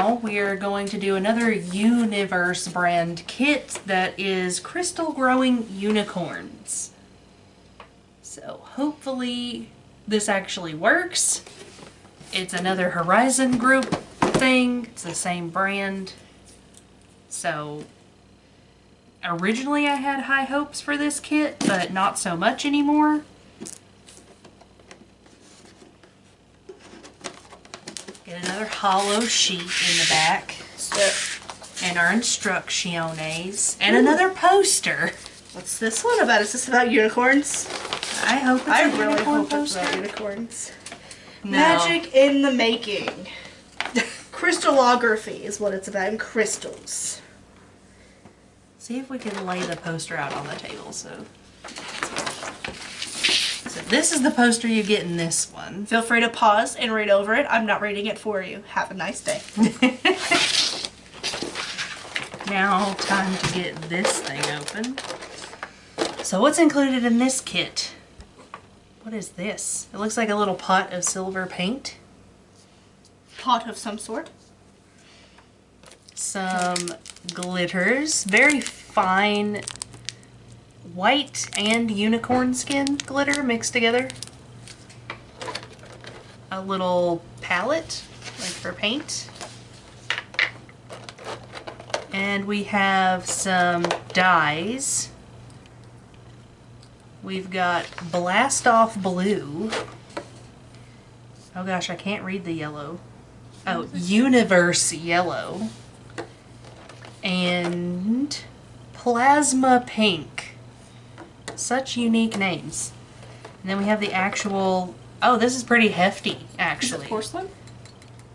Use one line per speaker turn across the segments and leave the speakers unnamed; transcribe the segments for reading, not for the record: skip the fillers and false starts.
now we are going to do another You-niverse brand kit that is crystal growing unicorns. So hopefully this actually works. It's another Horizon group thing. It's the same brand. So originally I had high hopes for this kit, but not so much anymore. Get another hollow sheet in the back. And our instrucciones. And another poster.
What's this one about? Is this about unicorns?
I hope it's
I
a
really
unicorn
hope
poster.
it's about unicorns.
No.
Magic in the making. Crystallography is what it's about, and crystals.
See if we can lay the poster out on the table. So this is the poster you get in this one.
Feel free to pause and read over it. I'm not reading it for you. Have a nice day.
Now, time to get this thing open. So what's included in this kit? What is this? It looks like a little pot of silver paint.
Pot of some sort.
Some glitters. Very fine white and unicorn skin glitter mixed together. A little palette, like for paint. And we have some dyes. We've got Blast Off Blue. Oh gosh, I can't read the yellow. Oh, You-niverse Yellow. And Plasma Pink. Such unique names. And then we have the actual... Oh, this is pretty hefty, actually.
Is it porcelain?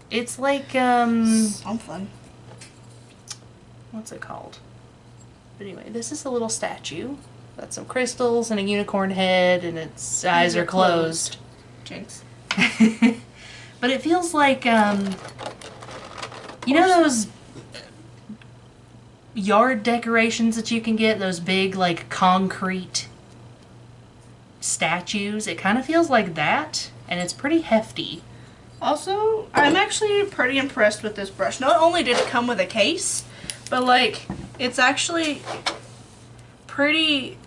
It's like,
something.
What's it called? But anyway, this is a little statue. Got some crystals and a unicorn head, and its eyes are closed.
Jinx.
But it feels like, you know those yard decorations that you can get? Those big, like, concrete statues? It kind of feels like that, and it's pretty hefty.
Also, I'm actually pretty impressed with this brush. Not only did it come with a case, but, like, it's actually pretty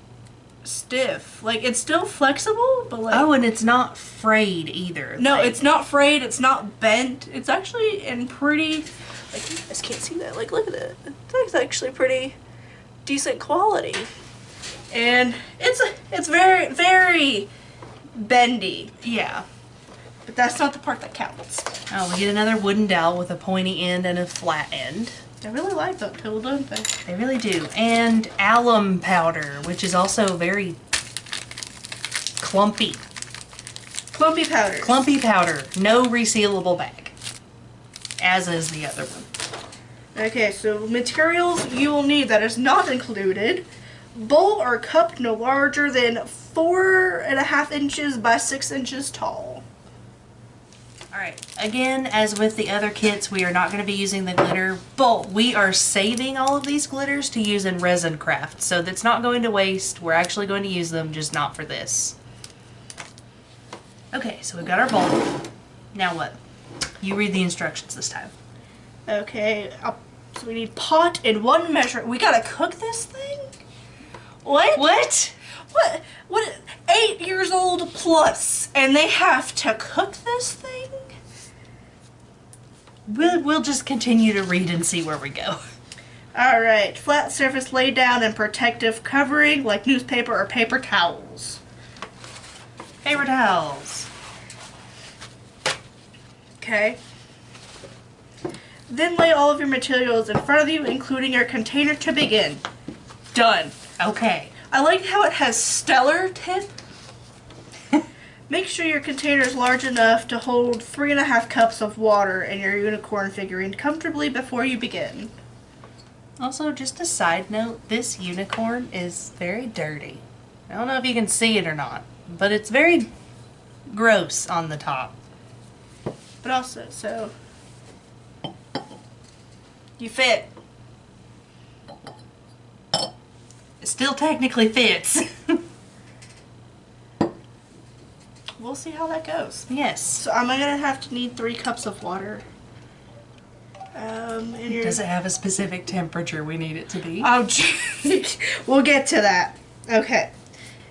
stiff. Like, it's still flexible, but like...
Oh, and it's not frayed either.
No,
like,
it's not frayed, it's not bent. It's actually in pretty... Like, you guys can't see that. Like, look at it. It's actually pretty decent quality. And it's very, very bendy.
Yeah.
But that's not the part that counts.
Oh, we get another wooden dowel with a pointy end and a flat end.
I really like that tool, don't they?
They really do. And alum powder, which is also very clumpy.
Clumpy powder.
Clumpy powder. No resealable bag. As is the other one.
Okay, so materials you will need that is not included. Bowl or cup no larger than 4.5 inches by 6 inches tall.
Alright, again, as with the other kits, we are not going to be using the glitter, but we are saving all of these glitters to use in resin craft, so that's not going to waste. We're actually going to use them, just not for this. Okay, so we've got our bowl. Now what? You read the instructions this time.
Okay, so we need pot in 1 measure. We gotta cook this thing? What?
What?
What? 8 years old plus, and they have to cook this thing?
We'll just continue to read and see where we go.
Alright, flat surface laid down and protective covering like newspaper or paper towels.
Paper towels.
Okay. Then lay all of your materials in front of you, including your container to begin. Done.
Okay.
I like how it has stellar tip. Make sure your container is large enough to hold 3.5 cups of water and your unicorn figurine comfortably before you begin.
Also, just a side note, this unicorn is very dirty. I don't know if you can see it or not, but it's very gross on the top.
But also, so... You fit.
It still technically fits.
We'll see how that goes.
Yes.
So I'm gonna have to need 3 cups of water. And your...
Does it have a specific temperature we need it to be?
Oh, geez. We'll get to that. Okay.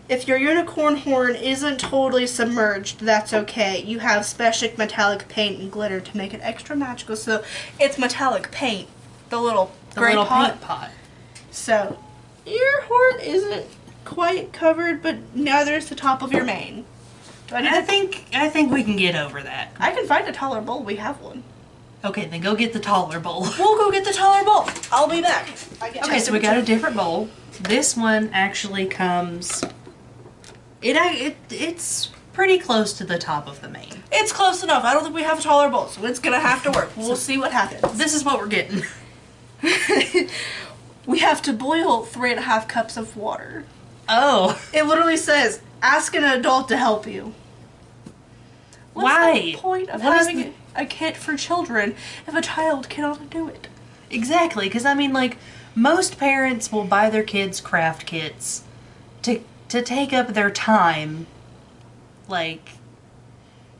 If your unicorn horn isn't totally submerged, that's okay. You have special metallic paint and glitter to make it extra magical. So it's metallic paint, the little gray pot.
Paint pot.
So your horn isn't quite covered, but neither is the top of your mane.
I think we can get over that.
I can find a taller bowl. We have one.
Okay, then go get the taller bowl.
We'll go get the taller bowl. I'll be back.
Okay, so we got a different bowl. This one actually comes... It's pretty close to the top of the mane.
It's close enough. I don't think we have a taller bowl, so it's going to have to work. We'll see what happens.
This is what we're getting.
We have to boil 3.5 cups of water.
Oh.
It literally says, ask an adult to help you. What's the point of having a kit for children if a child cannot do it?
Exactly, because I mean, like, most parents will buy their kids craft kits to take up their time. Like,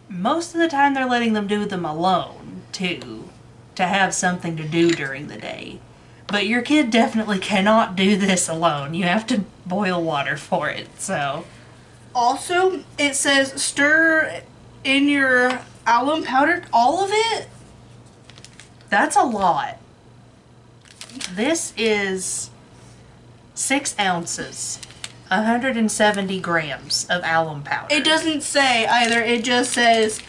most of the time they're letting them do them alone, too, to have something to do during the day. But your kid definitely cannot do this alone. You have to boil water for it, so...
Also, it says stir in your alum powder, all of it?
That's a lot. This is 6 ounces, 170 grams of alum powder.
It doesn't say either. It just says,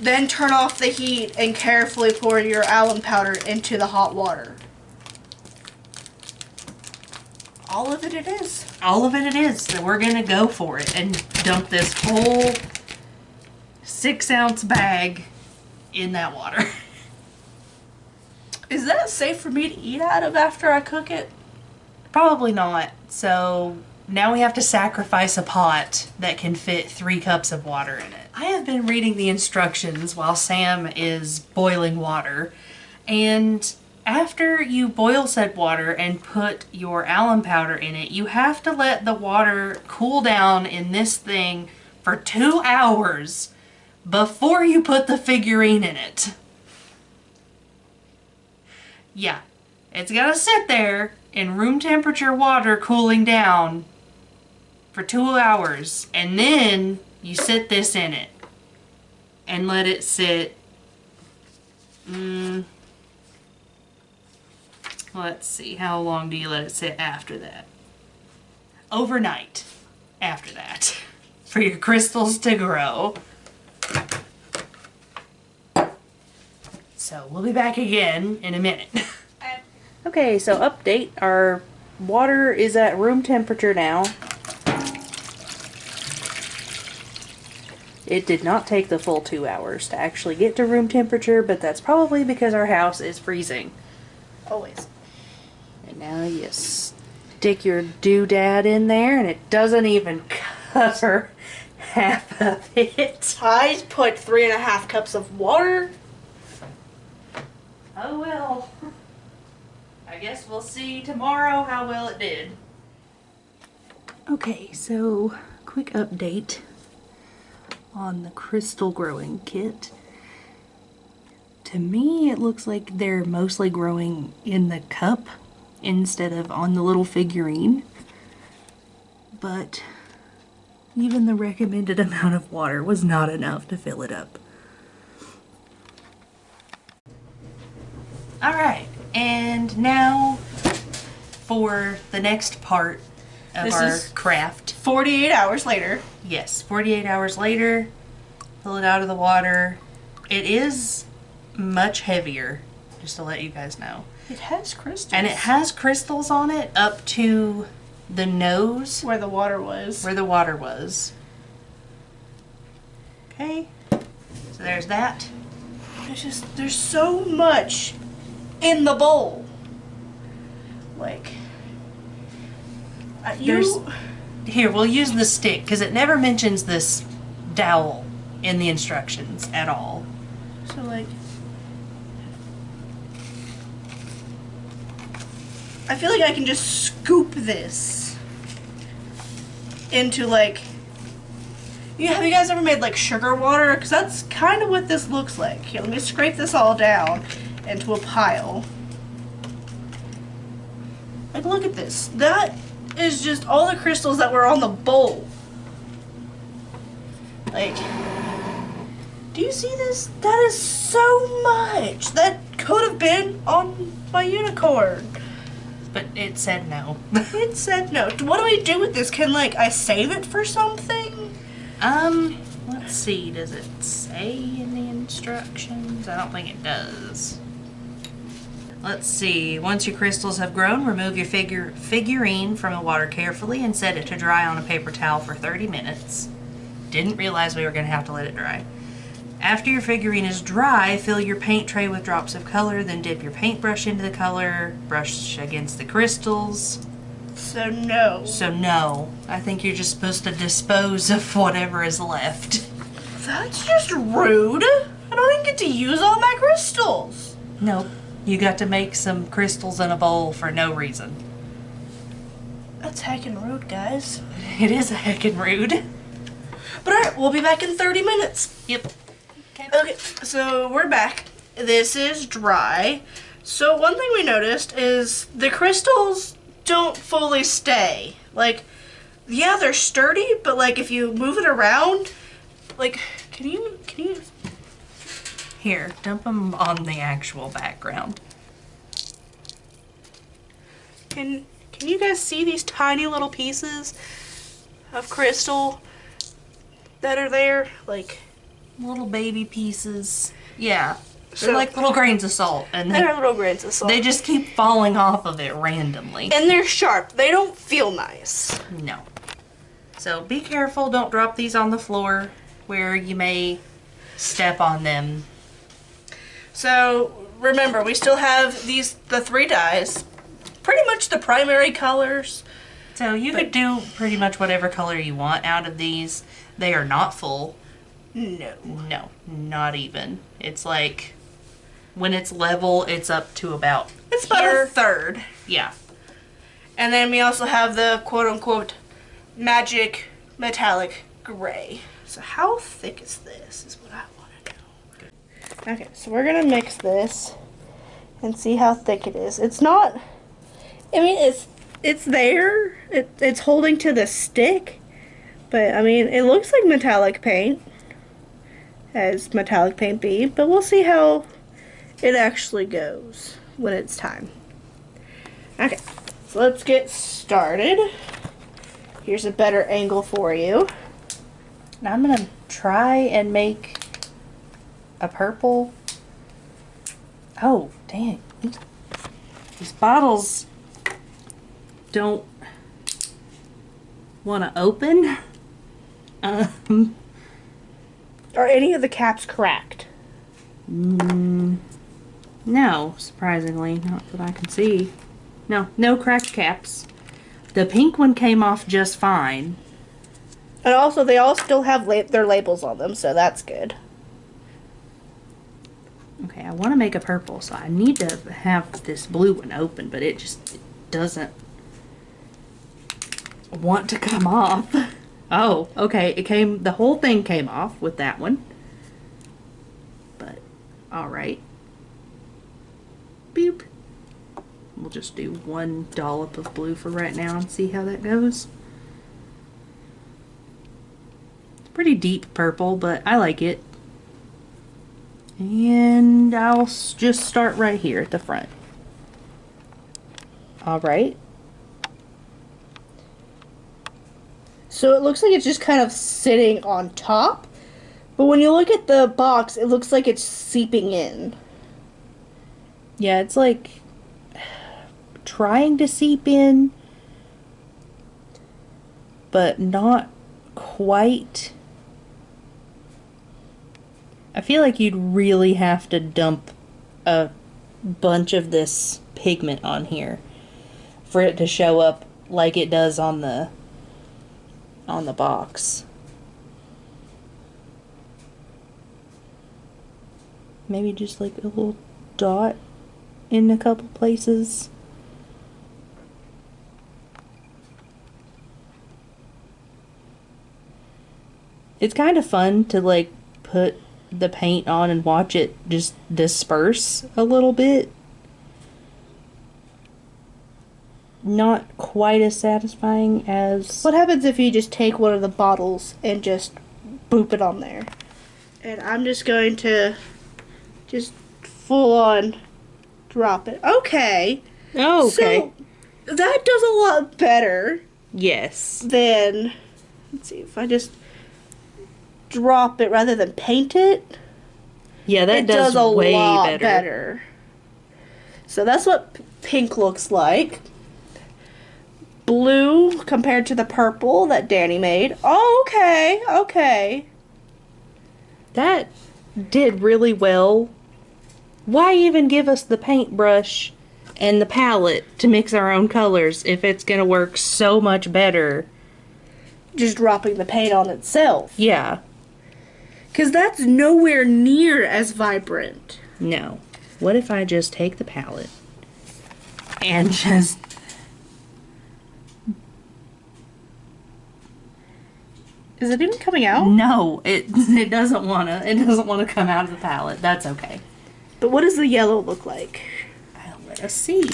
then turn off the heat and carefully pour your alum powder into the hot water. All of it is.
All of it is. So we're going to go for it and dump this whole 6-ounce bag in that water.
Is that safe for me to eat out of after I cook it?
Probably not. So now we have to sacrifice a pot that can fit 3 cups of water in it. I have been reading the instructions while Sam is boiling water, and after you boil said water and put your alum powder in it, you have to let the water cool down in this thing for 2 hours before you put the figurine in it. Yeah, it's gotta sit there in room temperature water cooling down for 2 hours, and then you sit this in it and let it sit. Let's see, how long do you let it sit after that? Overnight after that for your crystals to grow. So we'll be back again in a minute. Okay, so update. Our water is at room temperature now. It did not take the full 2 hours to actually get to room temperature, but that's probably because our house is freezing.
Always.
And now you stick your doodad in there and it doesn't even cover half of it.
I put 3.5 cups of water.
Oh well. I guess we'll see tomorrow how well it did. Okay, so quick update on the crystal growing kit. To me, it looks like they're mostly growing in the cup instead of on the little figurine. But even the recommended amount of water was not enough to fill it up. Alright, and now for the next part of our craft.
48 hours later.
Yes, 48 hours later, pull it out of the water. It is much heavier, just to let you guys know.
It has crystals.
And it has crystals on it up to the nose.
Where the water was.
Where the water was. Okay, so there's that.
There's so much in the bowl. Like,
here, we'll use the stick, because it never mentions this dowel in the instructions at all.
So, like, I feel like I can just scoop this into, like, have you guys ever made, like, sugar water? Because that's kind of what this looks like. Here, let me scrape this all down. into a pile. Like, look at this. That is just all the crystals that were on the bowl. Like, do you see this? That is so much. That could have been on my unicorn.
But it said no.
It said no. What do we do with this? Can, like, I save it for something?
Let's see. Does it say in the instructions? I don't think it does. Let's see. Once your crystals have grown, remove your figurine from the water carefully and set it to dry on a paper towel for 30 minutes. Didn't realize we were going to have to let it dry. After your figurine is dry, fill your paint tray with drops of color, then dip your paintbrush into the color, brush against the crystals.
So no.
So no, I think you're just supposed to dispose of whatever is left.
That's just rude. I don't even get to use all my crystals.
Nope, you got to make some crystals in a bowl for no reason.
That's heckin' rude, guys.
It is a heckin' rude.
But alright, we'll be back in 30 minutes.
Yep.
Okay, so we're back. This is dry. So one thing we noticed is the crystals don't fully stay. Like, yeah, they're sturdy, but like if you move it around, like, can you?
Here, dump them on the actual background.
Can you guys see these tiny little pieces of crystal that are there? Like,
Little baby pieces. Yeah. They're
So-
like little grains of salt, and
they're little grains of salt.
they just keep falling off of it randomly.
And they're sharp. They don't feel nice.
No. So be careful, don't drop these on the floor where you may step on them.
So remember, we still have the 3 dyes. Pretty much the primary colors.
So you could do pretty much whatever color you want out of these. They are not full.
No.
No, not even. It's like, when it's level, it's up to about
It's about
here.
a third.
Yeah.
And then we also have the quote-unquote magic metallic gray. So how thick is this is what I want to know. Okay, so we're going to mix this and see how thick it is. It's not, I mean, it's there. It's holding to the stick. But, I mean, it looks like metallic paint, as metallic paint be. But we'll see how it actually goes when it's time. Okay, so let's get started. Here's a better angle for you.
Now I'm going to try and make a purple. Oh, dang. These bottles don't want to open.
Are any of the caps cracked?
No, surprisingly, not that I can see. No cracked caps. The pink one came off just fine.
And also, they all still have their labels on them, so that's good.
Okay, I want to make a purple, so I need to have this blue one open, but it just doesn't want to come off. Oh, okay, the whole thing came off with that one. But, alright. Boop. We'll just do 1 dollop of blue for right now and see how that goes. It's pretty deep purple, but I like it. And I'll just start right here at the front. Alright.
So it looks like it's just kind of sitting on top. But when you look at the box, it looks like it's seeping in.
Yeah, it's like trying to seep in, but not quite. I feel like you'd really have to dump a bunch of this pigment on here for it to show up like it does on the box. Maybe just like a little dot in a couple places. It's kind of fun to like put the paint on and watch it just disperse a little bit. Not quite as satisfying as...
What happens if you just take one of the bottles and just boop it on there? And I'm just going to just full on drop it. Okay.
Oh, okay.
So that does a lot better.
Yes.
Than, let's see, if I just drop it rather than paint it.
Yeah, that does
a
way
lot better. So that's what pink looks like. Blue compared to the purple that Danny made. Oh, okay, okay.
That did really well. Why even give us the paintbrush and the palette to mix our own colors if it's gonna work so much better?
Just dropping the paint on itself.
Yeah.
Because that's nowhere near as vibrant.
No. What if I just take the palette and just...
Is it even coming out?
No, it doesn't wanna come out of the palette. That's okay.
But what does the yellow look like?
Let us see.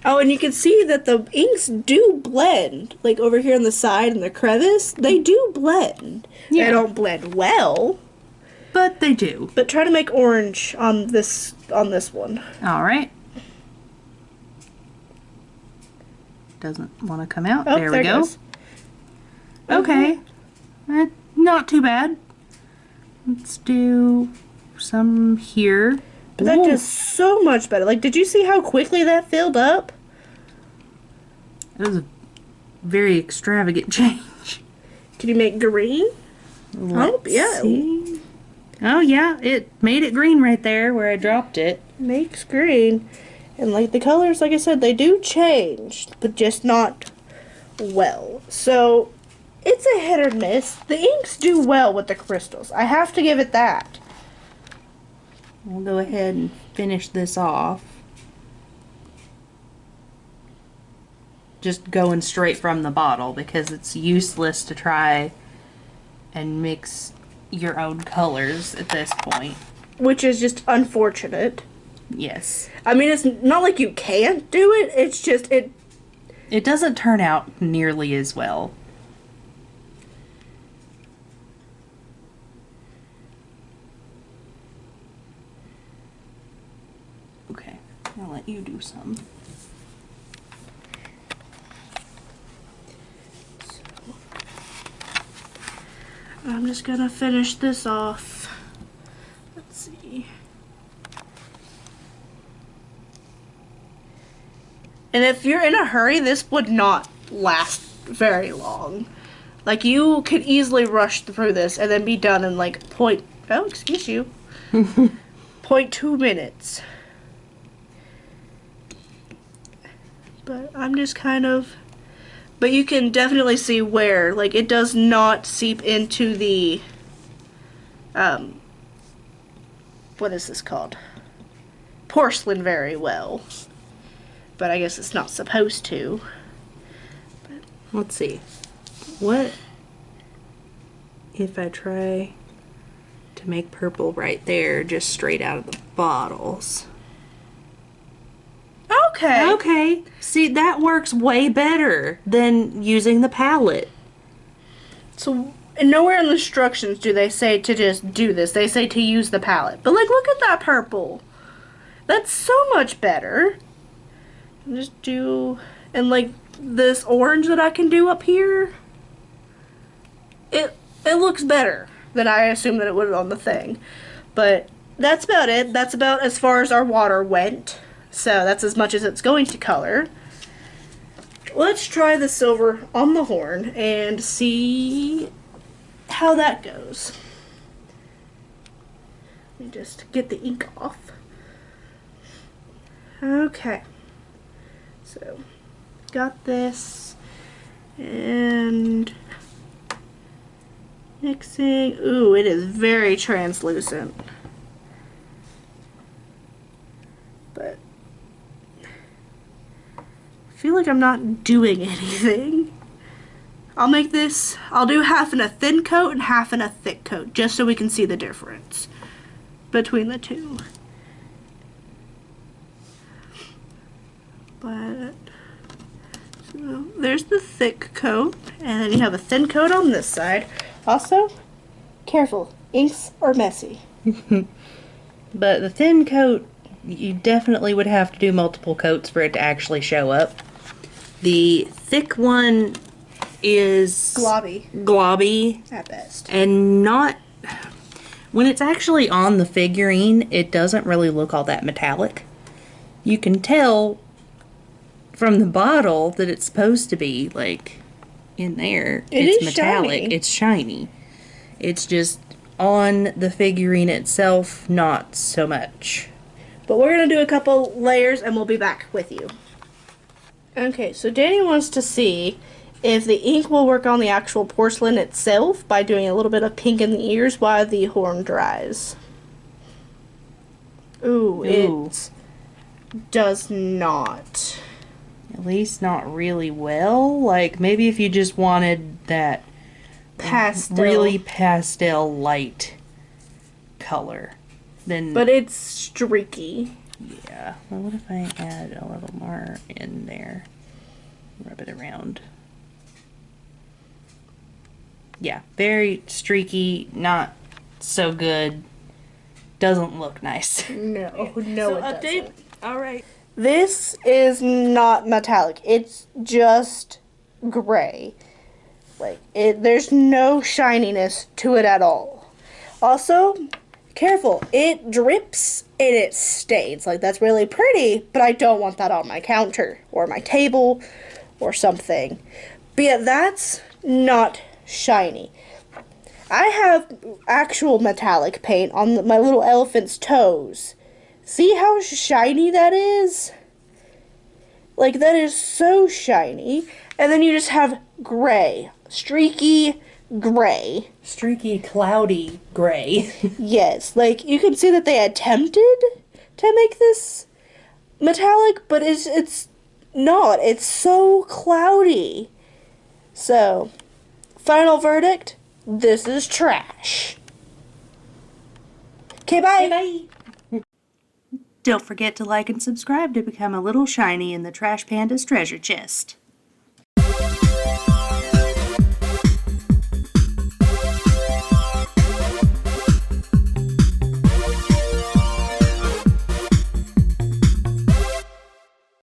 Oh, and you can see that the inks do blend. Like over here on the side and the crevice, they do blend.
Yeah.
They don't blend well,
But they do.
but try to make orange on this one.
Alright. Doesn't want to come out.
Oh,
there we
it
go.
goes.
Okay. Not too bad. Let's do some here.
But that
Ooh.
does so much better. Like, did you see how quickly that filled up?
It was a very extravagant change.
Can you make green?
Let's
yeah.
see. Oh, yeah. It made it green right there where I dropped it.
Makes green. And like the colors, like I said, they do change, but just not well. So it's a hit or miss. The inks do well with the crystals. I have to give it that.
We'll go ahead and finish this off. Just going straight from the bottle because it's useless to try and mix your own colors at this point.
Which is just unfortunate.
Yes.
I mean, it's not like you can't do it. It's just,
It doesn't turn out nearly as well. Okay, I'll let you do some.
I'm just gonna finish this off. Let's see. And if you're in a hurry, this would not last very long. Like, you could easily rush through this and then be done in like excuse you, 0.2 minutes. But I'm just kind of, but you can definitely see where, like, it does not seep into the, what is this called? Porcelain very well. But I guess it's not supposed to. But
Let's see. What if I try to make purple right there, just straight out of the bottles?
okay.
Okay. See, that works way better than using the palette.
So, and nowhere in the instructions do they say to just do this. They say to use the palette. But, like, look at that purple. That's so much better. Just do, and like this orange that I can do up here, it looks better than I assumed that it would on the thing. But that's about it. That's about as far as our water went. So that's as much as it's going to color. Let's try the silver on the horn and see how that goes. Let me just get the ink off. Okay. So, got this, and mixing. Ooh, it is very translucent. But I feel like I'm not doing anything. I'll make this, I'll do half in a thin coat and half in a thick coat, just so we can see the difference. between the two. But so there's the thick coat, and then you have a thin coat on this side. Also, careful, inks are messy.
But the thin coat, you definitely would have to do multiple coats for it to actually show up. The thick one is globby
At best.
and not, when it's actually on the figurine, it doesn't really look all that metallic. You can tell from the bottle that it's supposed to be like in there. It's metallic.
Shiny.
It's shiny. It's just on the figurine itself, not so much.
But we're going to do a couple layers and we'll be back with you. Okay, so Danny wants to see if the ink will work on the actual porcelain itself by doing a little bit of pink in the ears while the horn dries. Ooh. It does not.
At least not really well. Like, maybe if you just wanted that really pastel light color, then...
But it's streaky.
Yeah. Well, what if I add a little more in there? Rub it around. Yeah, very streaky, not so good. Doesn't look nice.
No,
so
it doesn't.
Alright.
This is not metallic. It's just gray. Like, there's no shininess to it at all. Also, careful. It drips and it stains. Like, that's really pretty, but I don't want that on my counter or my table or something. But yeah, that's not shiny. I have actual metallic paint on my little elephant's toes. See how shiny that is? Like, that is so shiny. And then you just have gray. Streaky gray.
Streaky, cloudy gray.
Yes, like, you can see that they attempted to make this metallic, but it's not. It's so cloudy. So, final verdict, this is trash. Okay, bye.
Bye. Don't forget to like and subscribe to become a little shiny in the Trash Panda's treasure chest.